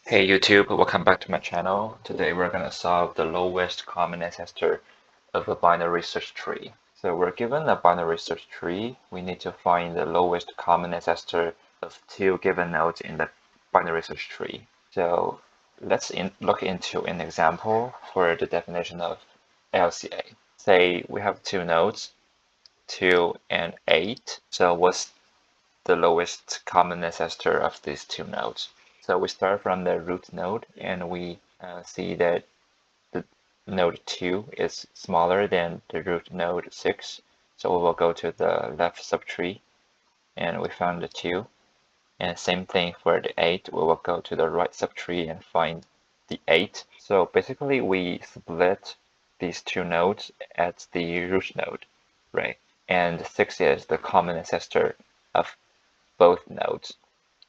Hey YouTube, welcome back to my channel. Today we're going to solve the lowest common ancestor of a binary search tree. So we're given a binary search tree. We need to find the lowest common ancestor of two given nodes in the binary search tree. So let's look into an example for the definition of LCA. Say we have two nodes, 2 and 8. So what's the lowest common ancestor of these two nodes? So we start from the root node and we see that the node 2 is smaller than the root node 6. So we will go to the left subtree and we found the 2. And same thing for the 8, we will go to the right subtree and find the 8. So basically we split these two nodes at the root node, right? And 6 is the common ancestor of both nodes.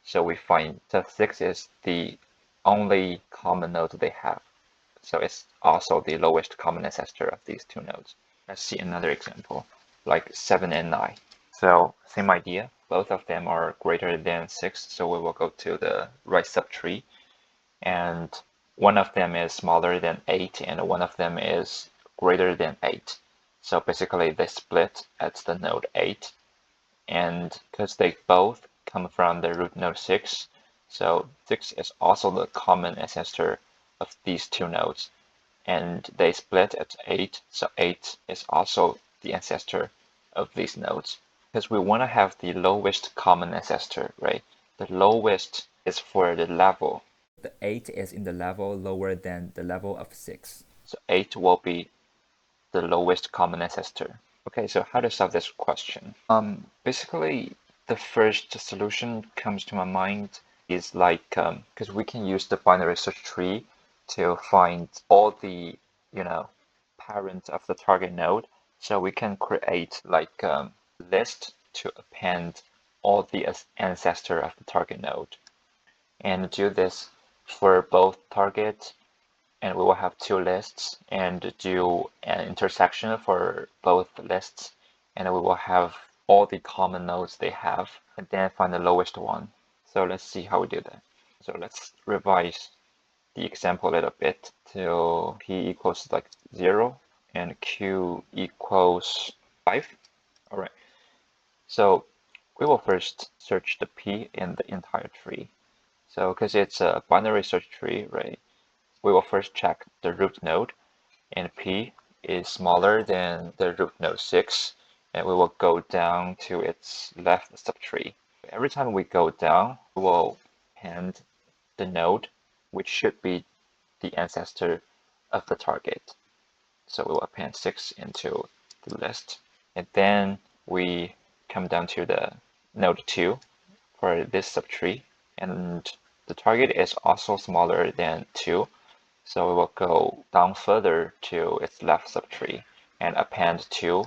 So we find that 6 is the only common node they have. So it's also the lowest common ancestor of these two nodes. Let's see another example, like 7 and 9. So same idea, both of them are greater than 6, so we will go to the right subtree. And one of them is smaller than 8, and one of them is greater than 8. So basically they split at the node 8. And because they both come from the root node 6, so 6 is also the common ancestor of these two nodes. And they split at 8, so 8 is also the ancestor of these nodes. Because we want to have the lowest common ancestor, right? The lowest is for the level. The 8 is in the level lower than the level of 6. So 8 will be the lowest common ancestor. Okay, so how to solve this question? Basically, the first solution comes to my mind is like, because we can use the binary search tree to find all the, parents of the target node. So we can create like list to append all the ancestor of the target node, and do this for both target, and we will have two lists, and do an intersection for both lists, and we will have all the common nodes they have, and then find the lowest one. So let's see how we do that. So let's revise the example a little bit till p equals like 0 and q equals 5. All right. So we will first search the p in the entire tree. So because it's a binary search tree, right? We will first check the root node, and p is smaller than the root node 6, and we will go down to its left subtree. Every time we go down, we will append the node, which should be the ancestor of the target. So we will append 6 into the list, and then we come down to the node 2 for this subtree, and the target is also smaller than 2. So we will go down further to its left subtree and append 2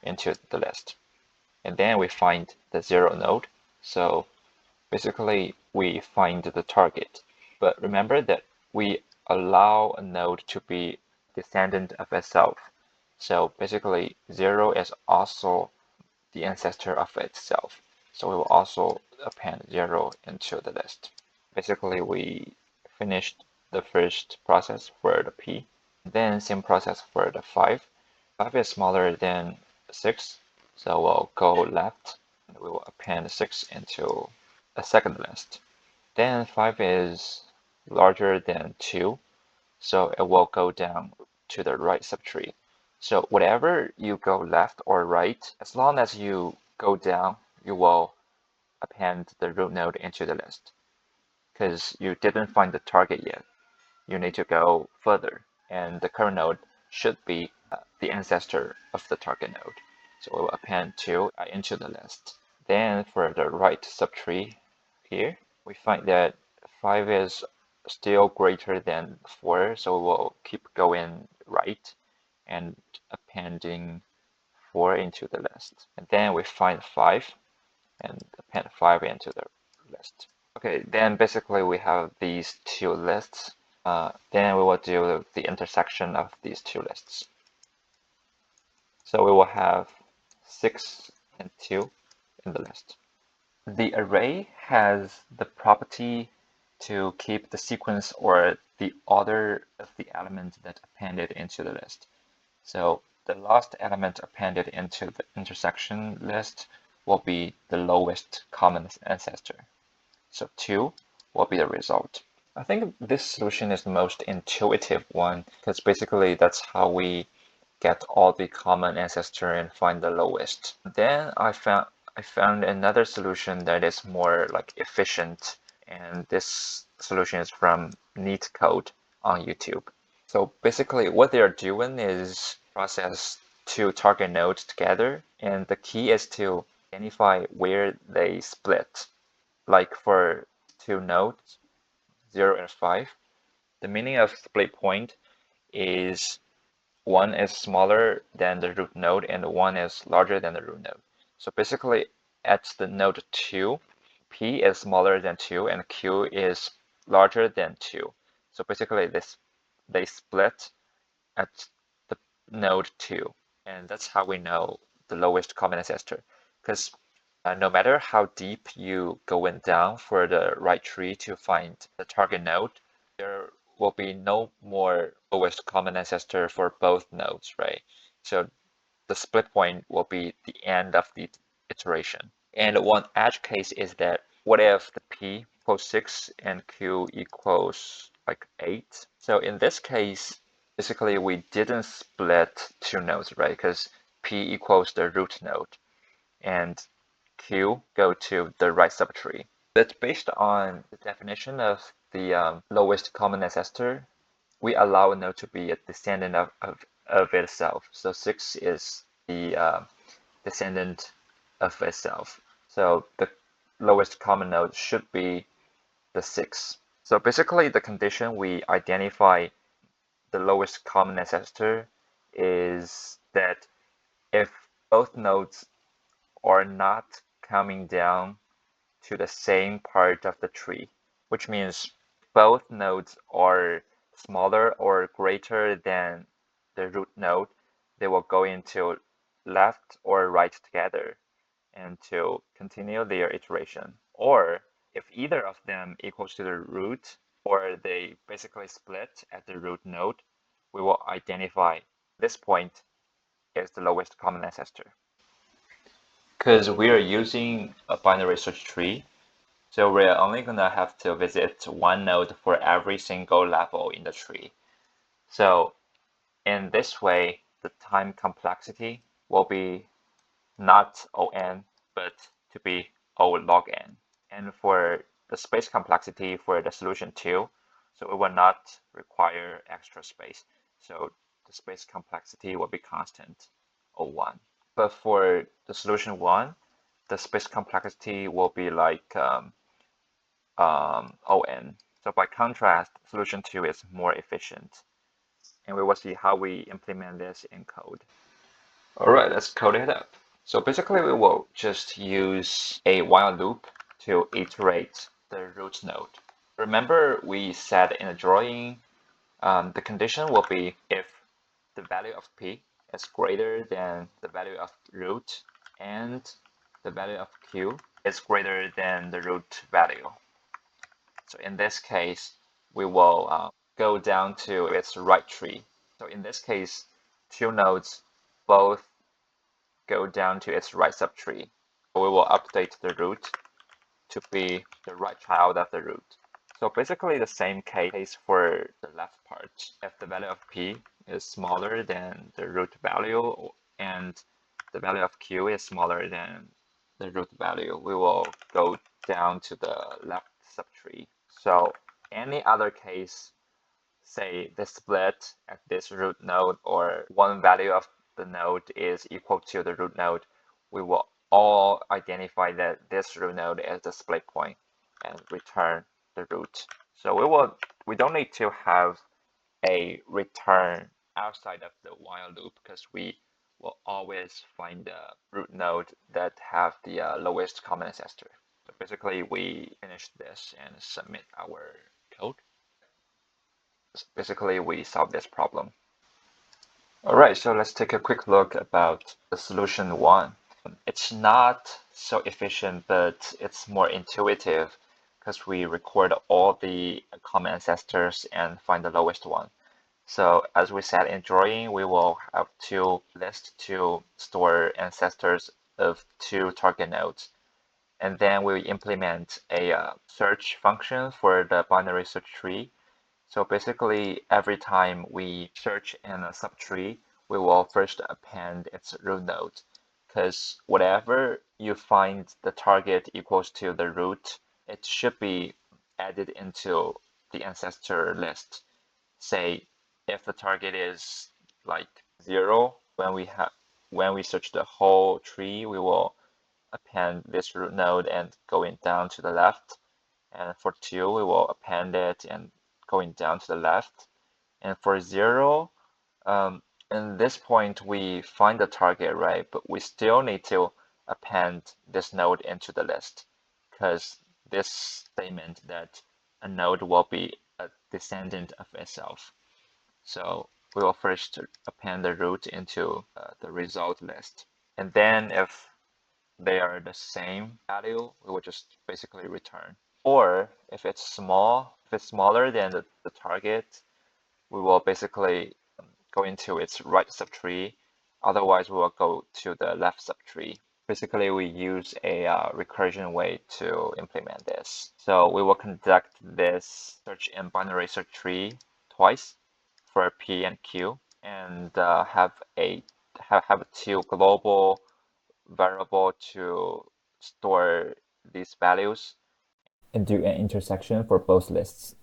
into the list. And then we find the 0 node. So basically we find the target. But remember that we allow a node to be descendant of itself. So basically 0 is also the ancestor of itself. So we will also append 0 into the list. Basically we finished the first process for the p. Then same process for the 5. 5 is smaller than 6, so we'll go left and we will append 6 into a second list. Then 5 is larger than 2, so it will go down to the right subtree. So whatever you go left or right, as long as you go down, you will append the root node into the list, because you didn't find the target yet. You need to go further, and the current node should be the ancestor of the target node. So we will append 2 into the list. Then for the right subtree here, we find that 5 is still greater than 4, so we'll keep going right and appending 4 into the list. And then we find 5 and append 5 into the list. Okay, then basically we have these two lists. Then we will do the intersection of these two lists. So we will have 6 and 2 in the list. The array has the property to keep the sequence or the order of the element that appended into the list. So the last element appended into the intersection list will be the lowest common ancestor. So 2 will be the result. I think this solution is the most intuitive one because basically that's how we get all the common ancestor and find the lowest. Then I found another solution that is more like efficient, and this solution is from LeetCode on YouTube. So basically what they're doing is process two target nodes together, and the key is to identify where they split. Like for two nodes, 0 and 5, the meaning of split point is one is smaller than the root node and one is larger than the root node. So basically at the node 2, P is smaller than 2 and Q is larger than 2. So basically they split at the node 2, and that's how we know the lowest common ancestor. Because no matter how deep you going down for the right tree to find the target node, there will be no more lowest common ancestor for both nodes, right? So the split point will be the end of the iteration. And one edge case is that what if the P equals 6 and Q equals like 8? So in this case, basically we didn't split two nodes, right? Because P equals the root node and Q go to the right subtree. That's based on the definition of the lowest common ancestor. We allow a node to be a descendant of itself. So 6 is the descendant of itself. So the lowest common node should be the 6. So basically the condition we identify the lowest common ancestor is that if both nodes are not coming down to the same part of the tree, which means both nodes are smaller or greater than the root node, they will go into left or right together and to continue their iteration. Or if either of them equals to the root, or they basically split at the root node, we will identify this point as the lowest common ancestor. Because we are using a binary search tree, so we're only gonna have to visit one node for every single level in the tree. So in this way, the time complexity will be not O(n), but to be O log n. And for the space complexity for the solution 2, so it will not require extra space. So the space complexity will be constant, O1. But for the solution 1, the space complexity will be like On. So by contrast, solution 2 is more efficient. And we will see how we implement this in code. All right, let's code it up. So basically, we will just use a while loop to iterate the root node. Remember, we said in the drawing, the condition will be if the value of P is greater than the value of root and the value of Q is greater than the root value. So in this case, we will go down to its right tree. So in this case, two nodes both go down to its right subtree. So we will update the root to be the right child of the root. So basically the same case for the left part. If the value of P is smaller than the root value and the value of Q is smaller than the root value, we will go down to the left subtree. So any other case, say the split at this root node or one value of the node is equal to the root node, we will all identify that this root node is the split point and return the root. So we don't need to have a return outside of the while loop because we will always find the root node that have the lowest common ancestor. So basically we finish this and submit our code. Basically we solve this problem. All right, so let's take a quick look about the solution 1. It's not so efficient, but it's more intuitive because we record all the common ancestors and find the lowest one. So as we said in drawing, we will have two lists to store ancestors of two target nodes. And then we implement a search function for the binary search tree. So basically, every time we search in a subtree, we will first append its root node, because whatever you find the target equals to the root, it should be added into the ancestor list. Say if the target is like 0, when we search the whole tree, we will append this root node and going down to the left. And for 2, we will append it and going down to the left. And for 0, in this point, we find the target, right? But we still need to append this node into the list, because this statement that a node will be a descendant of itself. So we will first append the root into the result list. And then if they are the same value, we will just basically return. Or if it's smaller than the target, we will basically go into its right subtree. Otherwise, we will go to the left subtree. Basically, we use a recursion way to implement this. So we will conduct this search in binary search tree twice for P and Q, and have two global variable to store these values and do an intersection for both lists.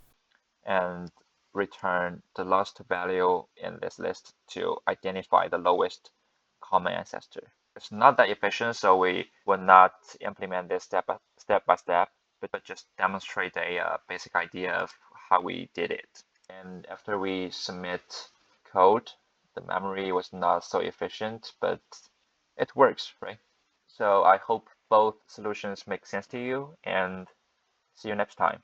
and return the last value in this list to identify the lowest common ancestor. It's not that efficient, so we will not implement this step by step, but just demonstrate a basic idea of how we did it. And after we submit code, the memory was not so efficient, but it works, right? So I hope both solutions make sense to you, and see you next time.